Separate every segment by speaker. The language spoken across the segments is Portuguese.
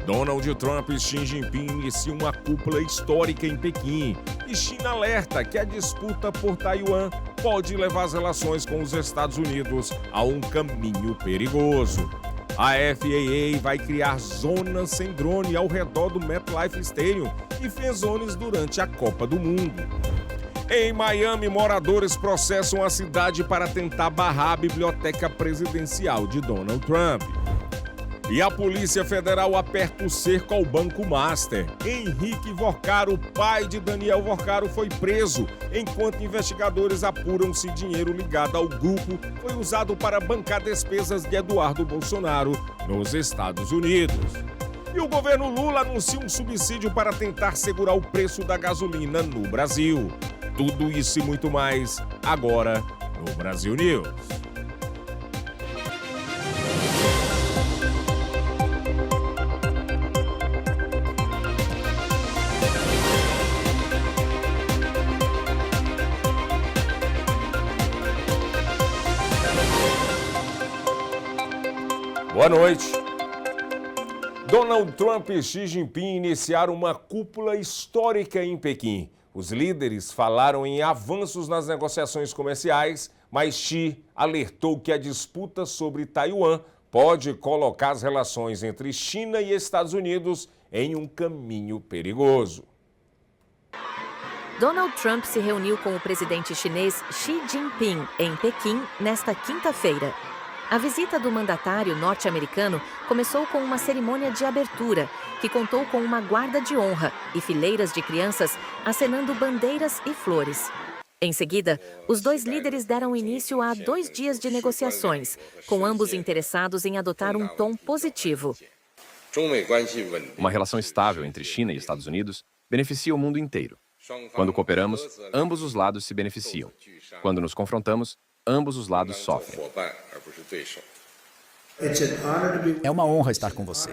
Speaker 1: Donald Trump e Xi Jinping iniciam uma cúpula histórica em Pequim e China alerta que a disputa por Taiwan pode levar as relações com os Estados Unidos a um caminho perigoso. A FAA vai criar zonas sem drone ao redor do MetLife Stadium e fan zones durante a Copa do Mundo. Em Miami, moradores processam a cidade para tentar barrar a biblioteca presidencial de Donald Trump. E a Polícia Federal aperta o cerco ao Banco Master. Henrique Vorcaro, pai de Daniel Vorcaro, foi preso, enquanto investigadores apuram se dinheiro ligado ao grupo foi usado para bancar despesas de Eduardo Bolsonaro nos Estados Unidos. E o governo Lula anuncia um subsídio para tentar segurar o preço da gasolina no Brasil. Tudo isso e muito mais, agora no Brasil News. Boa noite. Donald Trump e Xi Jinping iniciaram uma cúpula histórica em Pequim. Os líderes falaram em avanços nas negociações comerciais, mas Xi alertou que a disputa sobre Taiwan pode colocar as relações entre China e Estados Unidos em um caminho perigoso.
Speaker 2: Donald Trump se reuniu com o presidente chinês Xi Jinping em Pequim nesta quinta-feira. A visita do mandatário norte-americano começou com uma cerimônia de abertura, que contou com uma guarda de honra e fileiras de crianças acenando bandeiras e flores. Em seguida, os dois líderes deram início a 2 dias de negociações, com ambos interessados em adotar um tom positivo.
Speaker 3: Uma relação estável entre China e Estados Unidos beneficia o mundo inteiro. Quando cooperamos, ambos os lados se beneficiam. Quando nos confrontamos, ambos os lados sofrem.
Speaker 4: É uma honra estar com você.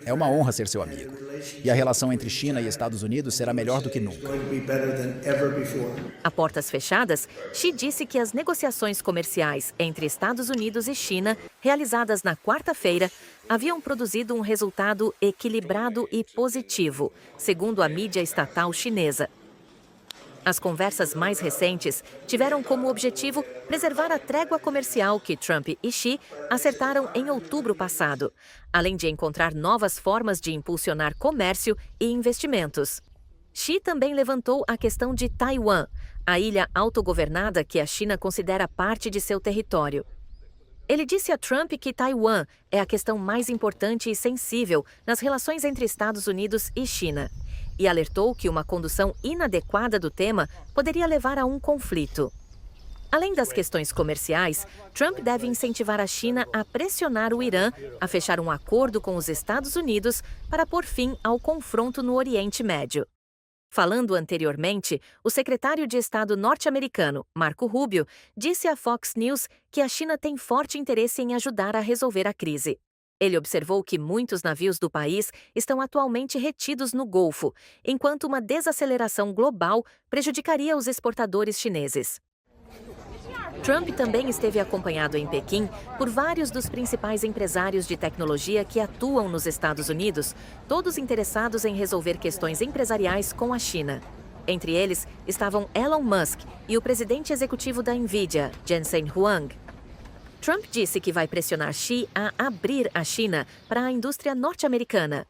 Speaker 4: É uma honra ser seu amigo. E a relação entre China e Estados Unidos será melhor do que nunca.
Speaker 2: A portas fechadas, Xi disse que as negociações comerciais entre Estados Unidos e China, realizadas na quarta-feira, haviam produzido um resultado equilibrado e positivo, segundo a mídia estatal chinesa. As conversas mais recentes tiveram como objetivo preservar a trégua comercial que Trump e Xi acertaram em outubro passado, além de encontrar novas formas de impulsionar comércio e investimentos. Xi também levantou a questão de Taiwan, a ilha autogovernada que a China considera parte de seu território. Ele disse a Trump que Taiwan é a questão mais importante e sensível nas relações entre Estados Unidos e China, e alertou que uma condução inadequada do tema poderia levar a um conflito. Além das questões comerciais, Trump deve incentivar a China a pressionar o Irã a fechar um acordo com os Estados Unidos para pôr fim ao confronto no Oriente Médio. Falando anteriormente, o secretário de Estado norte-americano, Marco Rubio, disse à Fox News que a China tem forte interesse em ajudar a resolver a crise. Ele observou que muitos navios do país estão atualmente retidos no Golfo, enquanto uma desaceleração global prejudicaria os exportadores chineses. Trump também esteve acompanhado em Pequim por vários dos principais empresários de tecnologia que atuam nos Estados Unidos, todos interessados em resolver questões empresariais com a China. Entre eles estavam Elon Musk e o presidente executivo da Nvidia, Jensen Huang. Trump disse que vai pressionar Xi a abrir a China para a indústria norte-americana.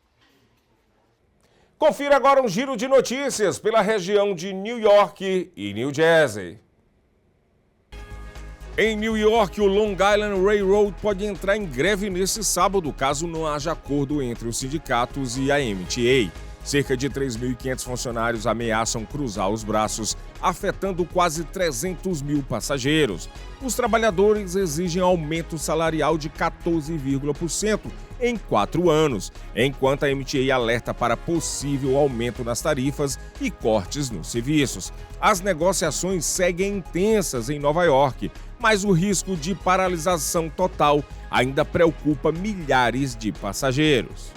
Speaker 1: Confira agora um giro de notícias pela região de New York e New Jersey. Em New York, o Long Island Railroad pode entrar em greve nesse sábado, caso não haja acordo entre os sindicatos e a MTA. Cerca de 3.500 funcionários ameaçam cruzar os braços, afetando quase 300 mil passageiros. Os trabalhadores exigem aumento salarial de 14,% em 4 anos, enquanto a MTA alerta para possível aumento nas tarifas e cortes nos serviços. As negociações seguem intensas em Nova York, mas o risco de paralisação total ainda preocupa milhares de passageiros.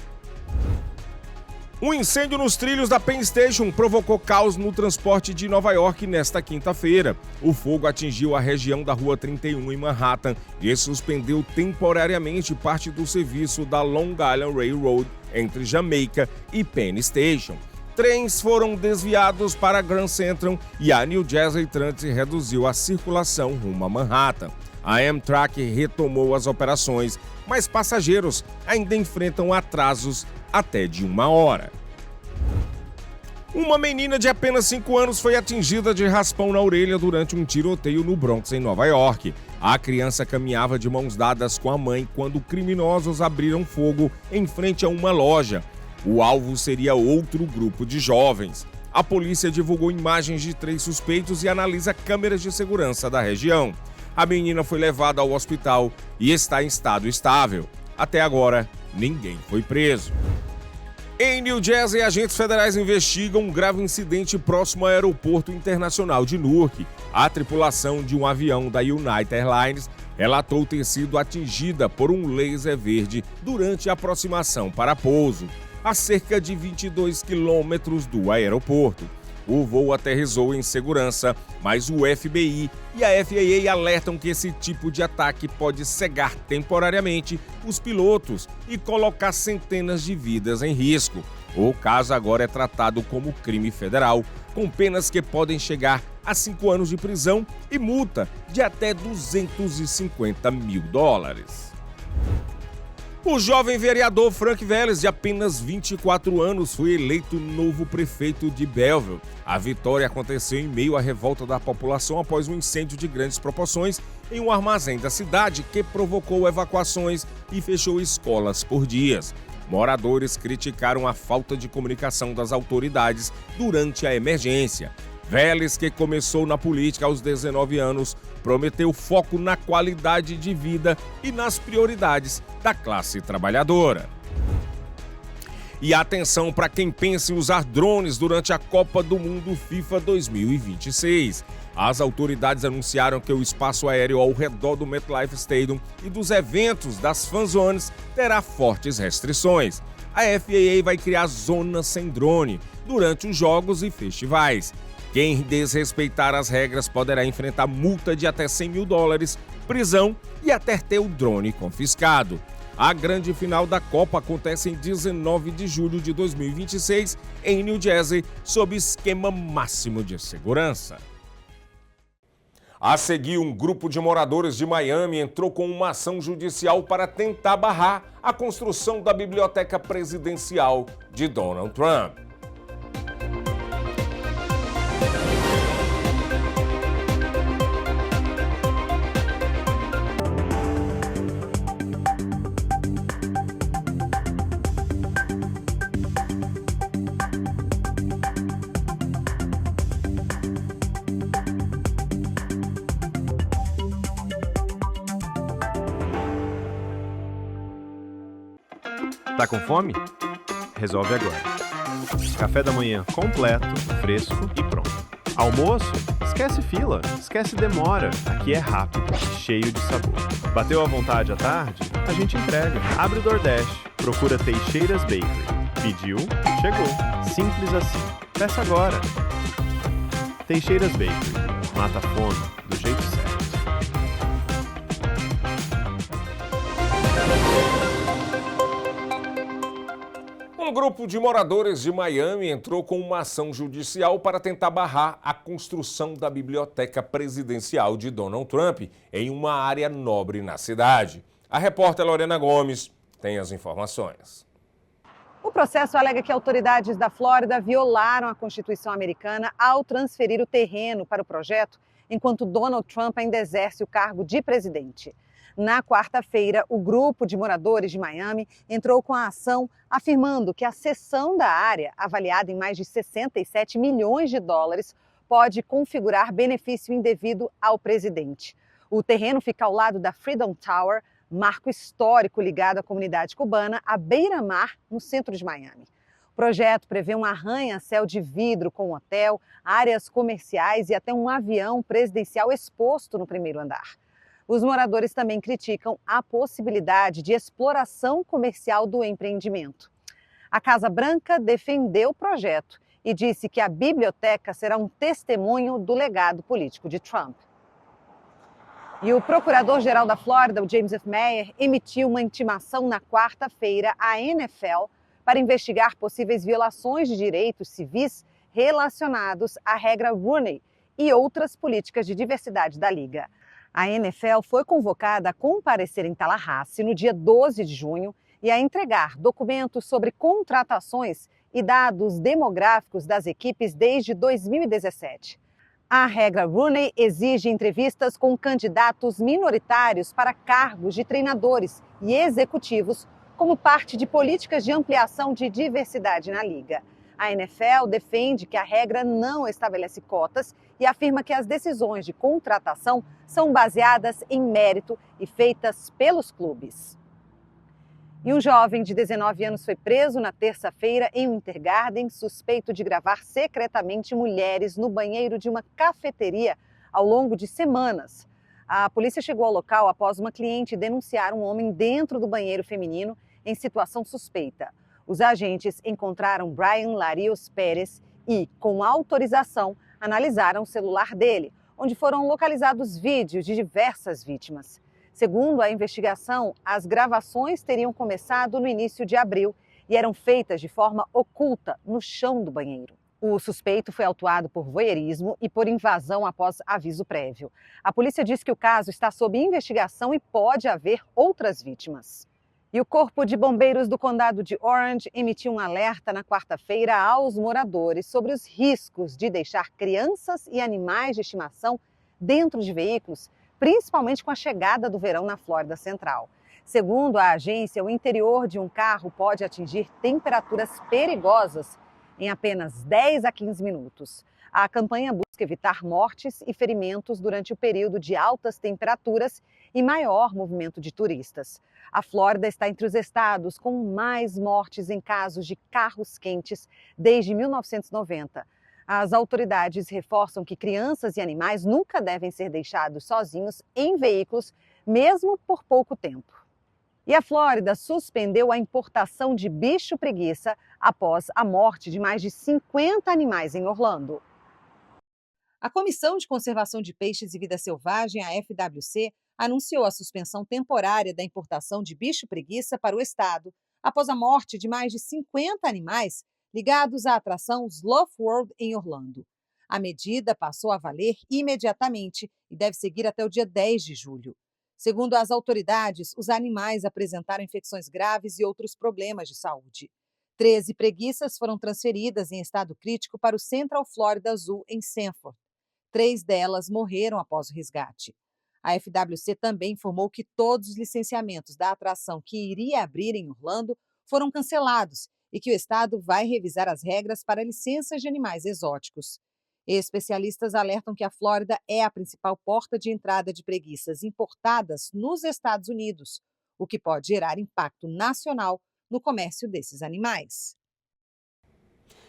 Speaker 1: Um incêndio nos trilhos da Penn Station provocou caos no transporte de Nova York nesta quinta-feira. O fogo atingiu a região da Rua 31 em Manhattan e suspendeu temporariamente parte do serviço da Long Island Railroad entre Jamaica e Penn Station. Trens foram desviados para Grand Central e a New Jersey Transit reduziu a circulação rumo a Manhattan. A Amtrak retomou as operações, mas passageiros ainda enfrentam atrasos até de 1 hora. Uma menina de apenas 5 anos foi atingida de raspão na orelha durante um tiroteio no Bronx, em Nova York. A criança caminhava de mãos dadas com a mãe quando criminosos abriram fogo em frente a uma loja. O alvo seria outro grupo de jovens. A polícia divulgou imagens de 3 suspeitos e analisa câmeras de segurança da região. A menina foi levada ao hospital e está em estado estável. Até agora, ninguém foi preso. Em New Jersey, agentes federais investigam um grave incidente próximo ao aeroporto internacional de Newark. A tripulação de um avião da United Airlines relatou ter sido atingida por um laser verde durante a aproximação para pouso, a cerca de 22 quilômetros do aeroporto. O voo aterrissou em segurança, mas o FBI e a FAA alertam que esse tipo de ataque pode cegar temporariamente os pilotos e colocar centenas de vidas em risco. O caso agora é tratado como crime federal, com penas que podem chegar a 5 anos de prisão e multa de até $250 mil. O jovem vereador Frank Vélez, de apenas 24 anos, foi eleito novo prefeito de Belleville. A vitória aconteceu em meio à revolta da população após um incêndio de grandes proporções em um armazém da cidade que provocou evacuações e fechou escolas por dias. Moradores criticaram a falta de comunicação das autoridades durante a emergência. Vélez, que começou na política aos 19 anos, prometeu foco na qualidade de vida e nas prioridades da classe trabalhadora. E atenção para quem pensa em usar drones durante a Copa do Mundo FIFA 2026. As autoridades anunciaram que o espaço aéreo ao redor do MetLife Stadium e dos eventos das fan zones terá fortes restrições. A FAA vai criar zonas sem drone durante os jogos e festivais. Quem desrespeitar as regras poderá enfrentar multa de até $100 mil, prisão e até ter o drone confiscado. A grande final da Copa acontece em 19 de julho de 2026 em New Jersey, sob esquema máximo de segurança. A seguir, um grupo de moradores de Miami entrou com uma ação judicial para tentar barrar a construção da biblioteca presidencial de Donald Trump.
Speaker 5: Tá com fome? Resolve agora. Café da manhã completo, fresco e pronto. Almoço? Esquece fila, esquece demora. Aqui é rápido, cheio de sabor. Bateu à vontade à tarde? A gente entrega. Abre o DoorDash, procura Teixeiras Bakery. Pediu? Chegou. Simples assim. Peça agora. Teixeiras Bakery. Mata a fome do jeito certo.
Speaker 1: Um grupo de moradores de Miami entrou com uma ação judicial para tentar barrar a construção da biblioteca presidencial de Donald Trump em uma área nobre na cidade. A repórter Lorena Gomes tem as informações.
Speaker 6: O processo alega que autoridades da Flórida violaram a Constituição americana ao transferir o terreno para o projeto, enquanto Donald Trump ainda exerce o cargo de presidente. Na quarta-feira, o grupo de moradores de Miami entrou com a ação afirmando que a cessão da área, avaliada em mais de $67 milhões, pode configurar benefício indevido ao presidente. O terreno fica ao lado da Freedom Tower, marco histórico ligado à comunidade cubana, à beira-mar, no centro de Miami. O projeto prevê um arranha-céu de vidro com um hotel, áreas comerciais e até um avião presidencial exposto no primeiro andar. Os moradores também criticam a possibilidade de exploração comercial do empreendimento. A Casa Branca defendeu o projeto e disse que a biblioteca será um testemunho do legado político de Trump. E o procurador-geral da Flórida, o James F. Meyer, emitiu uma intimação na quarta-feira à NFL para investigar possíveis violações de direitos civis relacionados à regra Rooney e outras políticas de diversidade da liga. A NFL foi convocada a comparecer em Tallahassee no dia 12 de junho e a entregar documentos sobre contratações e dados demográficos das equipes desde 2017. A regra Rooney exige entrevistas com candidatos minoritários para cargos de treinadores e executivos como parte de políticas de ampliação de diversidade na liga. A NFL defende que a regra não estabelece cotas e afirma que as decisões de contratação são baseadas em mérito e feitas pelos clubes. E um jovem de 19 anos foi preso na terça-feira em Winter Garden, suspeito de gravar secretamente mulheres no banheiro de uma cafeteria ao longo de semanas. A polícia chegou ao local após uma cliente denunciar um homem dentro do banheiro feminino em situação suspeita. Os agentes encontraram Brian Larios Pérez e, com autorização, analisaram o celular dele, onde foram localizados vídeos de diversas vítimas. Segundo a investigação, as gravações teriam começado no início de abril e eram feitas de forma oculta no chão do banheiro. O suspeito foi autuado por voyeurismo e por invasão após aviso prévio. A polícia diz que o caso está sob investigação e pode haver outras vítimas. E o Corpo de Bombeiros do Condado de Orange emitiu um alerta na quarta-feira aos moradores sobre os riscos de deixar crianças e animais de estimação dentro de veículos, principalmente com a chegada do verão na Flórida Central. Segundo a agência, o interior de um carro pode atingir temperaturas perigosas em apenas 10 a 15 minutos. A campanha busca evitar mortes e ferimentos durante o período de altas temperaturas e maior movimento de turistas. A Flórida está entre os estados com mais mortes em casos de carros quentes desde 1990. As autoridades reforçam que crianças e animais nunca devem ser deixados sozinhos em veículos, mesmo por pouco tempo. E a Flórida suspendeu a importação de bicho-preguiça após a morte de mais de 50 animais em Orlando. A Comissão de Conservação de Peixes e Vida Selvagem, a FWC, anunciou a suspensão temporária da importação de bicho-preguiça para o estado após a morte de mais de 50 animais ligados à atração Sloth World em Orlando. A medida passou a valer imediatamente e deve seguir até o dia 10 de julho. Segundo as autoridades, os animais apresentaram infecções graves e outros problemas de saúde. 13 preguiças foram transferidas em estado crítico para o Central Florida Zoo em Sanford. 3 delas morreram após o resgate. A FWC também informou que todos os licenciamentos da atração que iria abrir em Orlando foram cancelados e que o estado vai revisar as regras para licenças de animais exóticos. Especialistas alertam que a Flórida é a principal porta de entrada de preguiças importadas nos Estados Unidos, o que pode gerar impacto nacional no comércio desses animais.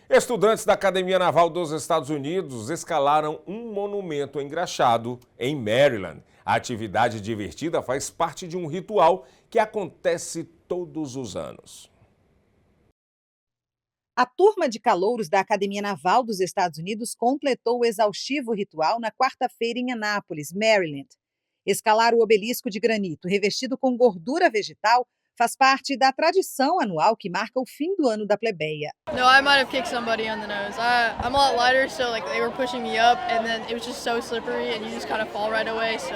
Speaker 1: Estudantes da Academia Naval dos Estados Unidos escalaram um monumento engraxado em Maryland. A atividade divertida faz parte de um ritual que acontece todos os anos.
Speaker 6: A turma de calouros da Academia Naval dos Estados Unidos completou o exaustivo ritual na quarta-feira em Annapolis, Maryland. Escalar o obelisco de granito revestido com gordura vegetal faz parte da tradição anual que marca o fim do ano da plebeia.
Speaker 7: No, I might have kicked somebody on the nose. I'm a lot lighter, so they were pushing me up, and then it was just so slippery, and you just kind of fall right away. So,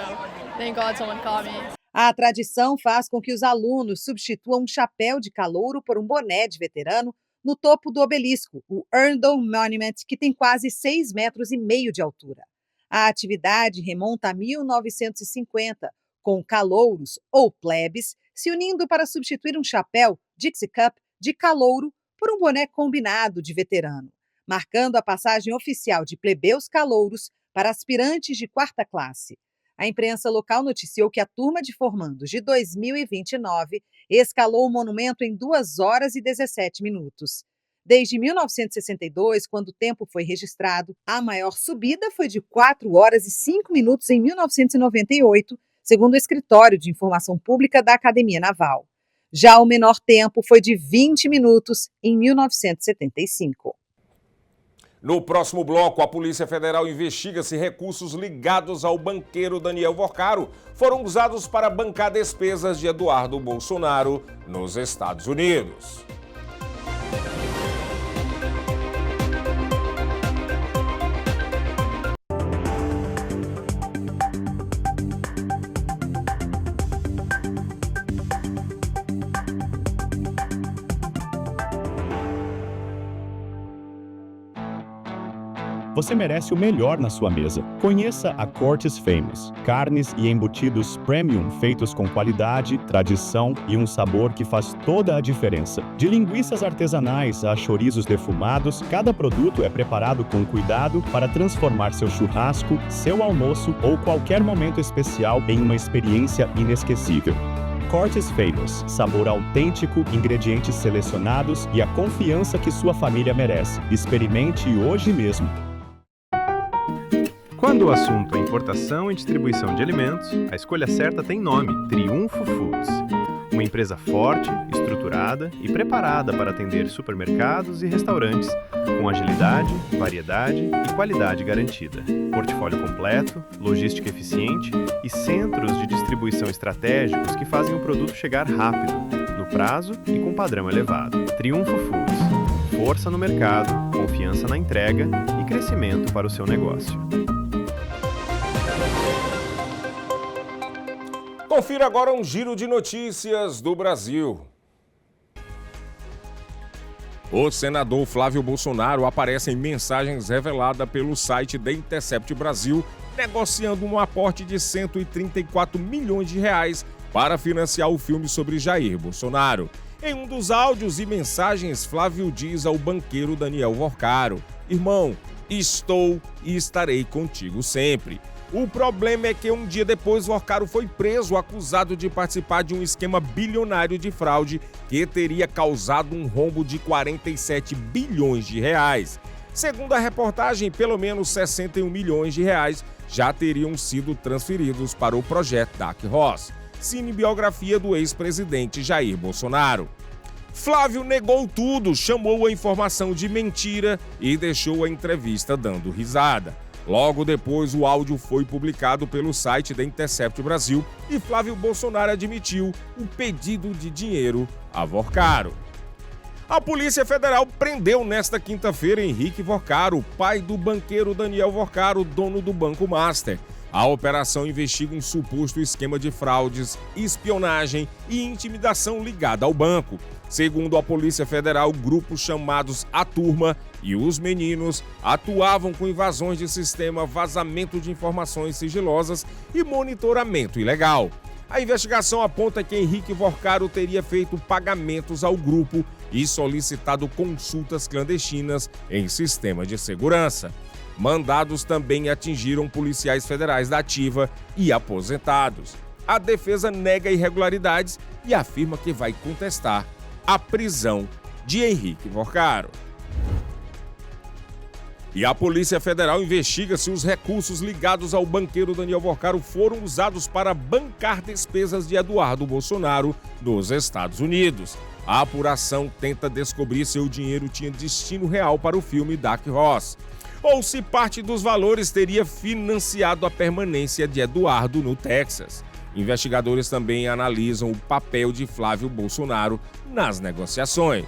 Speaker 7: thank God someone caught me.
Speaker 6: A tradição faz com que os alunos substituam um chapéu de calouro por um boné de veterano no topo do obelisco, o Herndon Monument, que tem quase 6,5 metros de altura. A atividade remonta a 1950, com calouros ou plebes se unindo para substituir um chapéu Dixie Cup de calouro por um boné combinado de veterano, marcando a passagem oficial de plebeus calouros para aspirantes de quarta classe. A imprensa local noticiou que a turma de formandos de 2029 escalou o monumento em 2 horas e 17 minutos. Desde 1962, quando o tempo foi registrado, a maior subida foi de 4 horas e 5 minutos em 1998, segundo o Escritório de Informação Pública da Academia Naval. Já o menor tempo foi de 20 minutos em 1975.
Speaker 1: No próximo bloco, a Polícia Federal investiga se recursos ligados ao banqueiro Daniel Vorcaro foram usados para bancar despesas de Eduardo Bolsonaro nos Estados Unidos.
Speaker 8: Você merece o melhor na sua mesa. Conheça a Cortes Famous. Carnes e embutidos premium feitos com qualidade, tradição e um sabor que faz toda a diferença. De linguiças artesanais a chorizos defumados, cada produto é preparado com cuidado para transformar seu churrasco, seu almoço ou qualquer momento especial em uma experiência inesquecível. Cortes Famous, sabor autêntico, ingredientes selecionados e a confiança que sua família merece. Experimente hoje mesmo.
Speaker 5: Quando o assunto é importação e distribuição de alimentos, a escolha certa tem nome: Triunfo Foods. Uma empresa forte, estruturada e preparada para atender supermercados e restaurantes com agilidade, variedade e qualidade garantida. Portfólio completo, logística eficiente e centros de distribuição estratégicos que fazem o produto chegar rápido, no prazo e com padrão elevado. Triunfo Foods. Força no mercado, confiança na entrega e crescimento para o seu negócio.
Speaker 1: Confira agora um giro de notícias do Brasil. O senador Flávio Bolsonaro aparece em mensagens reveladas pelo site The Intercept Brasil, negociando um aporte de 134 milhões de reais para financiar o filme sobre Jair Bolsonaro. Em um dos áudios e mensagens, Flávio diz ao banqueiro Daniel Vorcaro: "Irmão, estou e estarei contigo sempre." O problema é que um dia depois Vorcaro foi preso acusado de participar de um esquema bilionário de fraude que teria causado um rombo de 47 bilhões de reais. Segundo a reportagem, pelo menos 61 milhões de reais já teriam sido transferidos para o projeto Dark Horse, cinebiografia do ex-presidente Jair Bolsonaro. Flávio negou tudo, chamou a informação de mentira e deixou a entrevista dando risada. Logo depois, o áudio foi publicado pelo site da Intercept Brasil e Flávio Bolsonaro admitiu o pedido de dinheiro a Vorcaro. A Polícia Federal prendeu nesta quinta-feira Henrique Vorcaro, pai do banqueiro Daniel Vorcaro, dono do Banco Master. A operação investiga um suposto esquema de fraudes, espionagem e intimidação ligada ao banco. Segundo a Polícia Federal, grupos chamados A Turma e Os Meninos atuavam com invasões de sistema, vazamento de informações sigilosas e monitoramento ilegal. A investigação aponta que Henrique Vorcaro teria feito pagamentos ao grupo e solicitado consultas clandestinas em sistema de segurança. Mandados também atingiram policiais federais da ativa e aposentados. A defesa nega irregularidades e afirma que vai contestar a prisão de Henrique Vorcaro. E a Polícia Federal investiga se os recursos ligados ao banqueiro Daniel Vorcaro foram usados para bancar despesas de Eduardo Bolsonaro nos Estados Unidos. A apuração tenta descobrir se o dinheiro tinha destino real para o filme Dark Horse, ou se parte dos valores teria financiado a permanência de Eduardo no Texas. Investigadores também analisam o papel de Flávio Bolsonaro nas negociações.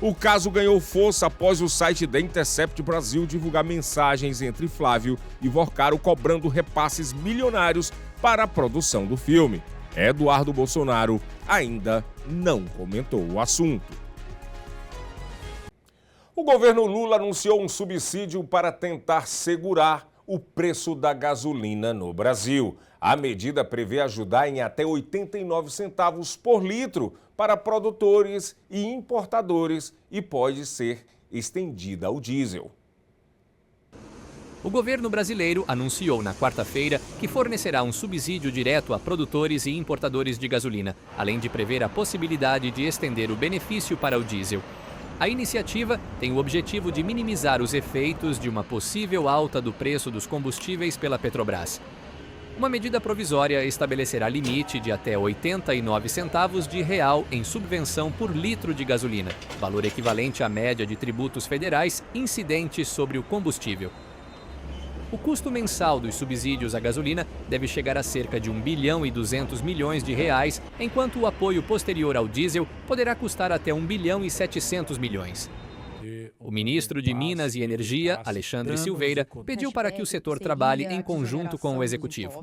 Speaker 1: O caso ganhou força após o site The Intercept Brasil divulgar mensagens entre Flávio e Vorcaro cobrando repasses milionários para a produção do filme. Eduardo Bolsonaro ainda não comentou o assunto. O governo Lula anunciou um subsídio para tentar segurar o preço da gasolina no Brasil. A medida prevê ajudar em até 89 centavos por litro para produtores e importadores e pode ser estendida ao diesel.
Speaker 9: O governo brasileiro anunciou na quarta-feira que fornecerá um subsídio direto a produtores e importadores de gasolina, além de prever a possibilidade de estender o benefício para o diesel. A iniciativa tem o objetivo de minimizar os efeitos de uma possível alta do preço dos combustíveis pela Petrobras. Uma medida provisória estabelecerá limite de até 89 centavos de real em subvenção por litro de gasolina, valor equivalente à média de tributos federais incidentes sobre o combustível. O custo mensal dos subsídios à gasolina deve chegar a cerca de 1 bilhão e 200 milhões de reais, enquanto o apoio posterior ao diesel poderá custar até 1 bilhão e 700 milhões. O ministro de Minas e Energia, Alexandre Silveira, pediu para que o setor trabalhe em conjunto com o executivo.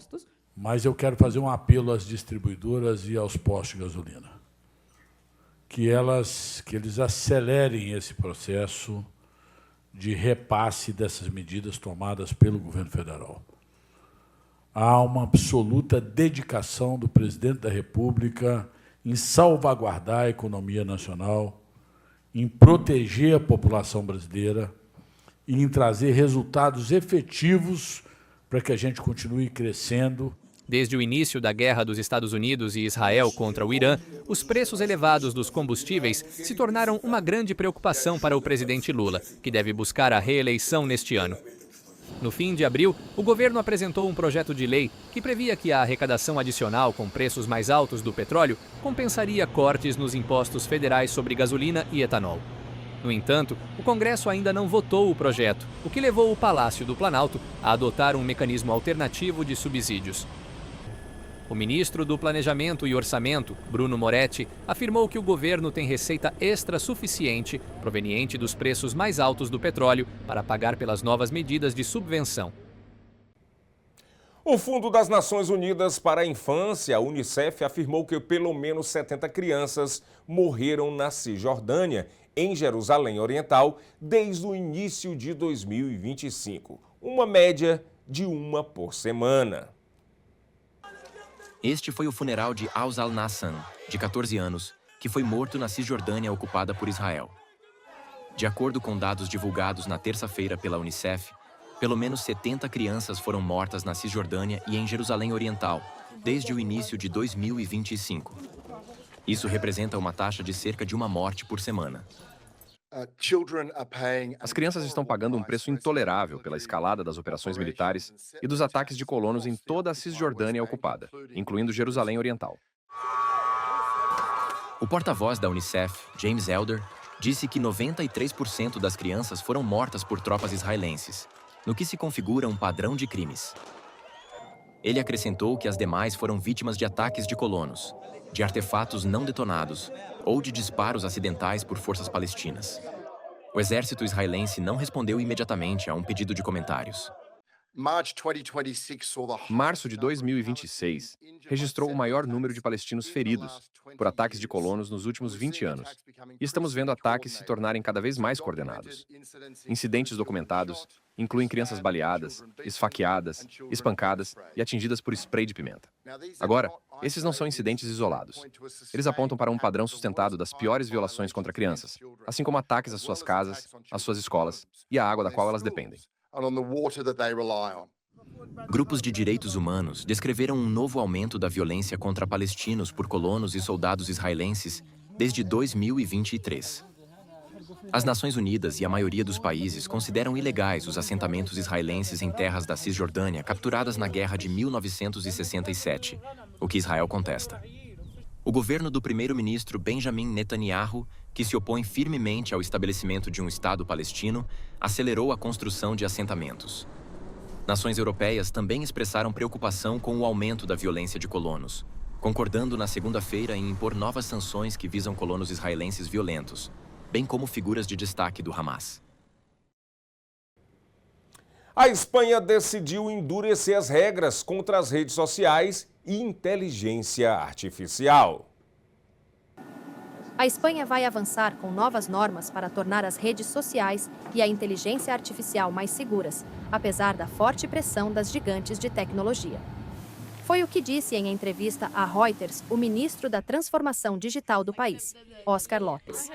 Speaker 10: Mas eu quero fazer um apelo às distribuidoras e aos postos de gasolina. Que eles acelerem esse processo de repasse dessas medidas tomadas pelo governo federal. Há uma absoluta dedicação do presidente da República em salvaguardar a economia nacional, em proteger a população brasileira e em trazer resultados efetivos para que a gente continue crescendo.
Speaker 9: Desde o início da guerra dos Estados Unidos e Israel contra o Irã, os preços elevados dos combustíveis se tornaram uma grande preocupação para o presidente Lula, que deve buscar a reeleição neste ano. No fim de abril, o governo apresentou um projeto de lei que previa que a arrecadação adicional com preços mais altos do petróleo compensaria cortes nos impostos federais sobre gasolina e etanol. No entanto, o Congresso ainda não votou o projeto, o que levou o Palácio do Planalto a adotar um mecanismo alternativo de subsídios. O ministro do Planejamento e Orçamento, Bruno Moretti, afirmou que o governo tem receita extra suficiente, proveniente dos preços mais altos do petróleo, para pagar pelas novas medidas de subvenção.
Speaker 1: O Fundo das Nações Unidas para a Infância, a Unicef, afirmou que pelo menos 70 crianças morreram na Cisjordânia, em Jerusalém Oriental, desde o início de 2025. Uma média de uma por semana.
Speaker 3: Este foi o funeral de Aous al-Nassan, de 14 anos, que foi morto na Cisjordânia ocupada por Israel. De acordo com dados divulgados na terça-feira pela Unicef, pelo menos 70 crianças foram mortas na Cisjordânia e em Jerusalém Oriental, desde o início de 2025. Isso representa uma taxa de cerca de uma morte por semana. As crianças estão pagando um preço intolerável pela escalada das operações militares e dos ataques de colonos em toda a Cisjordânia ocupada, incluindo Jerusalém Oriental. O porta-voz da Unicef, James Elder, disse que 93% das crianças foram mortas por tropas israelenses, no que se configura um padrão de crimes. Ele acrescentou que as demais foram vítimas de ataques de colonos, de artefatos não detonados ou de disparos acidentais por forças palestinas. O exército israelense não respondeu imediatamente a um pedido de comentários. Março de 2026 registrou o maior número de palestinos feridos por ataques de colonos nos últimos 20 anos. E estamos vendo ataques se tornarem cada vez mais coordenados. Incidentes documentados incluem crianças baleadas, esfaqueadas, espancadas e atingidas por spray de pimenta. Agora, esses não são incidentes isolados. Eles apontam para um padrão sustentado das piores violações contra crianças, assim como ataques às suas casas, às suas escolas e à água da qual elas dependem. Grupos de direitos humanos descreveram um novo aumento da violência contra palestinos por colonos e soldados israelenses desde 2023. As Nações Unidas e a maioria dos países consideram ilegais os assentamentos israelenses em terras da Cisjordânia capturadas na guerra de 1967, o que Israel contesta. O governo do primeiro-ministro Benjamin Netanyahu, que se opõe firmemente ao estabelecimento de um Estado palestino, acelerou a construção de assentamentos. Nações europeias também expressaram preocupação com o aumento da violência de colonos, concordando na segunda-feira em impor novas sanções que visam colonos israelenses violentos, bem como figuras de destaque do Hamas.
Speaker 1: A Espanha decidiu endurecer as regras contra as redes sociais e inteligência artificial.
Speaker 2: A Espanha vai avançar com novas normas para tornar as redes sociais e a inteligência artificial mais seguras, apesar da forte pressão das gigantes de tecnologia. Foi o que disse em entrevista à Reuters o ministro da Transformação Digital do país, Óscar López.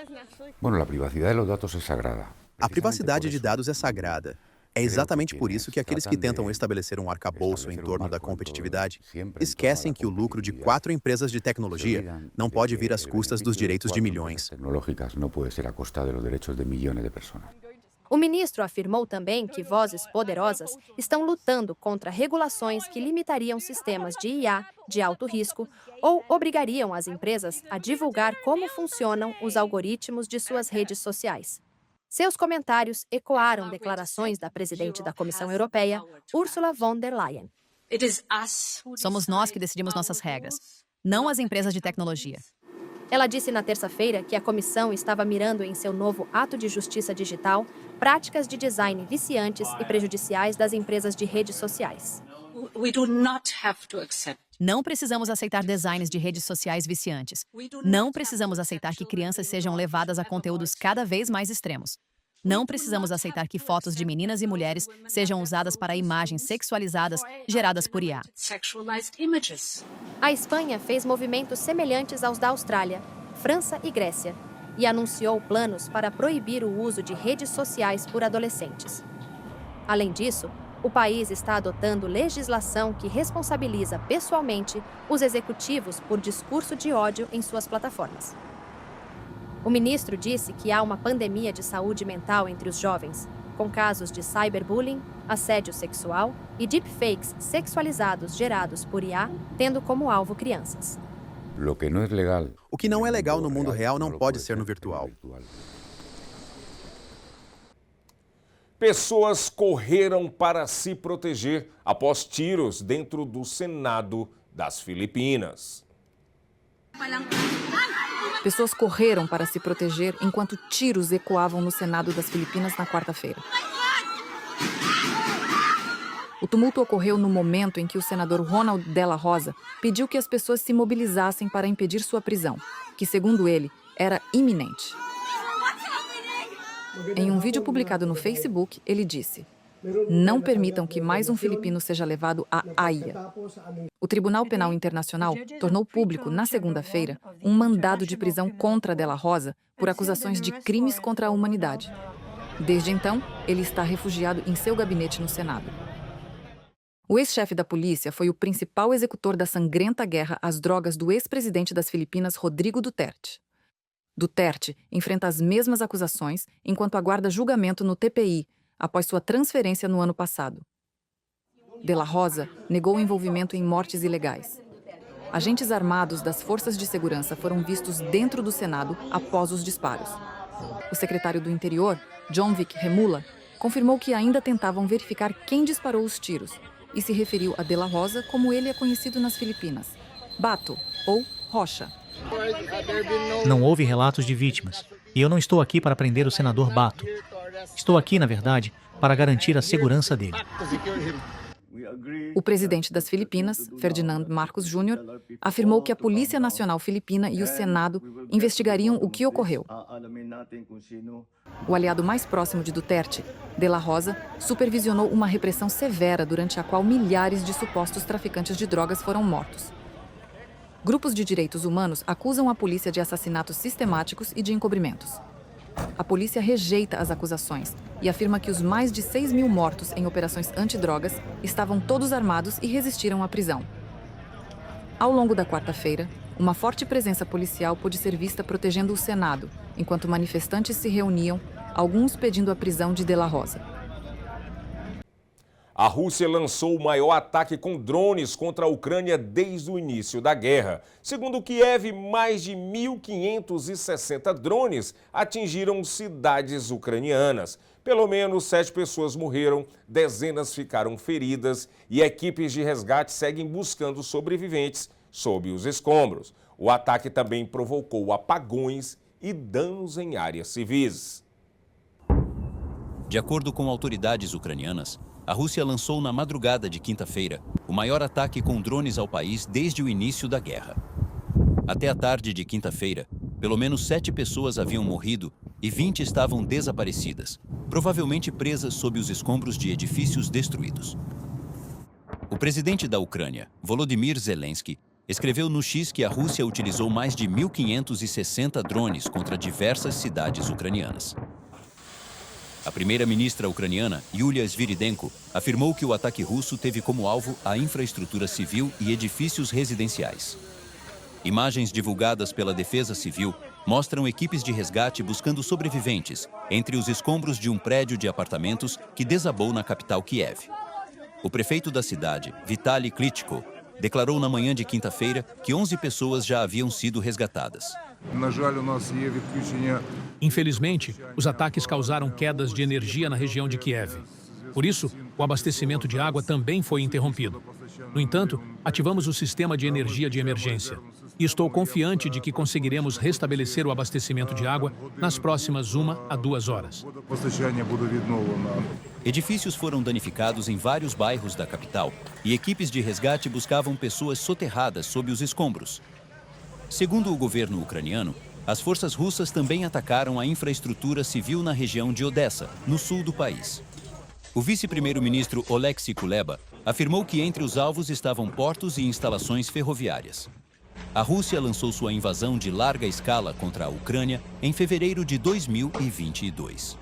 Speaker 11: A privacidade de dados é sagrada. É exatamente por isso que aqueles que tentam estabelecer um arcabouço em torno da competitividade esquecem que o lucro de 4 empresas de tecnologia não pode vir às custas dos direitos de milhões.
Speaker 12: O ministro afirmou também que vozes poderosas estão lutando contra regulações que limitariam sistemas de IA de alto risco ou obrigariam as empresas a divulgar como funcionam os algoritmos de suas redes sociais. Seus comentários ecoaram declarações da presidente da Comissão Europeia, Ursula von der Leyen.
Speaker 13: Somos nós que decidimos nossas regras, não as empresas de tecnologia.
Speaker 12: Ela disse na terça-feira que a comissão estava mirando em seu novo ato de justiça digital práticas de design viciantes e prejudiciais das empresas de redes sociais.
Speaker 13: Não precisamos aceitar designs de redes sociais viciantes. Não precisamos aceitar que crianças sejam levadas a conteúdos cada vez mais extremos. Não precisamos aceitar que fotos de meninas e mulheres sejam usadas para imagens sexualizadas geradas por IA.
Speaker 12: A Espanha fez movimentos semelhantes aos da Austrália, França e Grécia, e anunciou planos para proibir o uso de redes sociais por adolescentes. Além disso, o país está adotando legislação que responsabiliza pessoalmente os executivos por discurso de ódio em suas plataformas. O ministro disse que há uma pandemia de saúde mental entre os jovens, com casos de cyberbullying, assédio sexual e deepfakes sexualizados gerados por IA, tendo como alvo crianças.
Speaker 11: O que não é legal no mundo real não pode ser no virtual.
Speaker 1: Pessoas correram para se proteger após tiros dentro do Senado das Filipinas.
Speaker 14: Pessoas correram para se proteger enquanto tiros ecoavam no Senado das Filipinas na quarta-feira. O tumulto ocorreu no momento em que o senador Ronald Dela Rosa pediu que as pessoas se mobilizassem para impedir sua prisão, que, segundo ele, era iminente. Em um vídeo publicado no Facebook, ele disse: "Não permitam que mais um filipino seja levado à Haia." O Tribunal Penal Internacional tornou público, na segunda-feira, um mandado de prisão contra Dela Rosa por acusações de crimes contra a humanidade. Desde então, ele está refugiado em seu gabinete no Senado. O ex-chefe da polícia foi o principal executor da sangrenta guerra às drogas do ex-presidente das Filipinas, Rodrigo Duterte. Duterte enfrenta as mesmas acusações enquanto aguarda julgamento no TPI, após sua transferência no ano passado. Dela Rosa negou o envolvimento em mortes ilegais. Agentes armados das forças de segurança foram vistos dentro do Senado após os disparos. O secretário do Interior, John Vic Remula, confirmou que ainda tentavam verificar quem disparou os tiros e se referiu a Dela Rosa como ele é conhecido nas Filipinas, Bato ou Rocha.
Speaker 15: Não houve relatos de vítimas, e eu não estou aqui para prender o senador Bato. Estou aqui, na verdade, para garantir a segurança dele.
Speaker 14: O presidente das Filipinas, Ferdinand Marcos Jr., afirmou que a Polícia Nacional Filipina e o Senado investigariam o que ocorreu. O aliado mais próximo de Duterte, Dela Rosa, supervisionou uma repressão severa durante a qual milhares de supostos traficantes de drogas foram mortos. Grupos de direitos humanos acusam a polícia de assassinatos sistemáticos e de encobrimentos. A polícia rejeita as acusações e afirma que os mais de 6 mil mortos em operações antidrogas estavam todos armados e resistiram à prisão. Ao longo da quarta-feira, uma forte presença policial pôde ser vista protegendo o Senado, enquanto manifestantes se reuniam, alguns pedindo a prisão de Dela Rosa.
Speaker 1: A Rússia lançou o maior ataque com drones contra a Ucrânia desde o início da guerra. Segundo Kiev, mais de 1.560 drones atingiram cidades ucranianas. Pelo menos 7 pessoas morreram, dezenas ficaram feridas e equipes de resgate seguem buscando sobreviventes sob os escombros. O ataque também provocou apagões e danos em áreas civis.
Speaker 16: De acordo com autoridades ucranianas, a Rússia lançou na madrugada de quinta-feira o maior ataque com drones ao país desde o início da guerra. Até a tarde de quinta-feira, pelo menos 7 pessoas haviam morrido e 20 estavam desaparecidas, provavelmente presas sob os escombros de edifícios destruídos. O presidente da Ucrânia, Volodymyr Zelensky, escreveu no X que a Rússia utilizou mais de 1.560 drones contra diversas cidades ucranianas. A primeira-ministra ucraniana, Yulia Sviridenko, afirmou que o ataque russo teve como alvo a infraestrutura civil e edifícios residenciais. Imagens divulgadas pela Defesa Civil mostram equipes de resgate buscando sobreviventes entre os escombros de um prédio de apartamentos que desabou na capital Kiev. O prefeito da cidade, Vitaly Klitschko, declarou na manhã de quinta-feira que 11 pessoas já haviam sido resgatadas.
Speaker 17: Infelizmente, os ataques causaram quedas de energia na região de Kiev. Por isso, o abastecimento de água também foi interrompido. No entanto, ativamos o sistema de energia de emergência. E estou confiante de que conseguiremos restabelecer o abastecimento de água nas próximas 1 a 2 horas.
Speaker 16: Edifícios foram danificados em vários bairros da capital e equipes de resgate buscavam pessoas soterradas sob os escombros. Segundo o governo ucraniano, as forças russas também atacaram a infraestrutura civil na região de Odessa, no sul do país. O vice-primeiro-ministro Oleksiy Kuleba afirmou que entre os alvos estavam portos e instalações ferroviárias. A Rússia lançou sua invasão de larga escala contra a Ucrânia em fevereiro de 2022.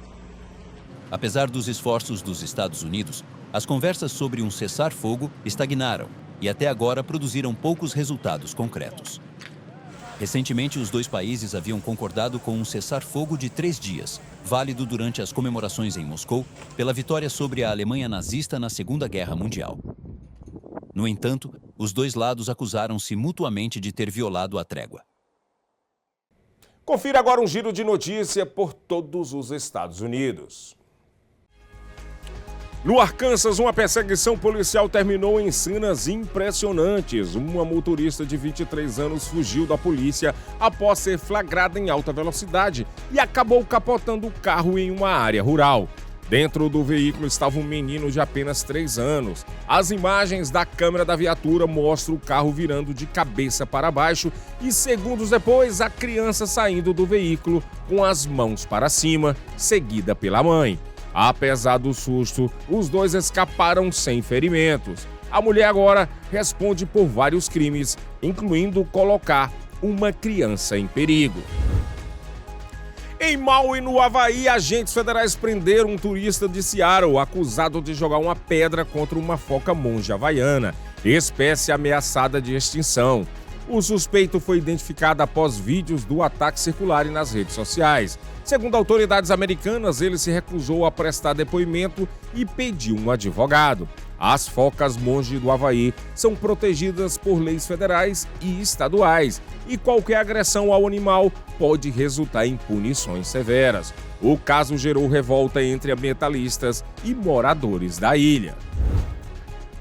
Speaker 16: Apesar dos esforços dos Estados Unidos, as conversas sobre um cessar-fogo estagnaram e até agora produziram poucos resultados concretos. Recentemente, os dois países haviam concordado com um cessar-fogo de 3 dias, válido durante as comemorações em Moscou pela vitória sobre a Alemanha nazista na Segunda Guerra Mundial. No entanto, os dois lados acusaram-se mutuamente de ter violado a trégua.
Speaker 1: Confira agora um giro de notícia por todos os Estados Unidos. No Arkansas, uma perseguição policial terminou em cenas impressionantes. Uma motorista de 23 anos fugiu da polícia após ser flagrada em alta velocidade e acabou capotando o carro em uma área rural. Dentro do veículo estava um menino de apenas 3 anos. As imagens da câmera da viatura mostram o carro virando de cabeça para baixo e, segundos depois, a criança saindo do veículo com as mãos para cima, seguida pela mãe. Apesar do susto, os dois escaparam sem ferimentos. A mulher agora responde por vários crimes, incluindo colocar uma criança em perigo. Em Maui, no Havaí, agentes federais prenderam um turista de Seattle acusado de jogar uma pedra contra uma foca monja havaiana, espécie ameaçada de extinção. O suspeito foi identificado após vídeos do ataque circularem nas redes sociais. Segundo autoridades americanas, ele se recusou a prestar depoimento e pediu um advogado. As focas monge do Havaí são protegidas por leis federais e estaduais, e qualquer agressão ao animal pode resultar em punições severas. O caso gerou revolta entre ambientalistas e moradores da ilha.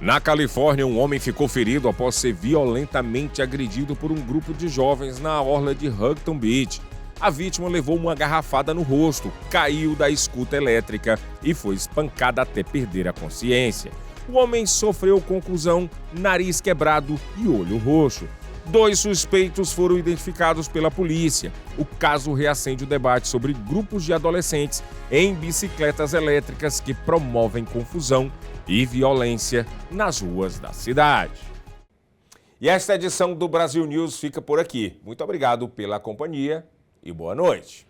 Speaker 1: Na Califórnia, um homem ficou ferido após ser violentamente agredido por um grupo de jovens na orla de Huntington Beach. A vítima levou uma garrafada no rosto, caiu da escuta elétrica e foi espancada até perder a consciência. O homem sofreu contusão, nariz quebrado e olho roxo. 2 suspeitos foram identificados pela polícia. O caso reacende o debate sobre grupos de adolescentes em bicicletas elétricas que promovem confusão e violência nas ruas da cidade. E esta edição do Brasil News fica por aqui. Muito obrigado pela companhia e boa noite.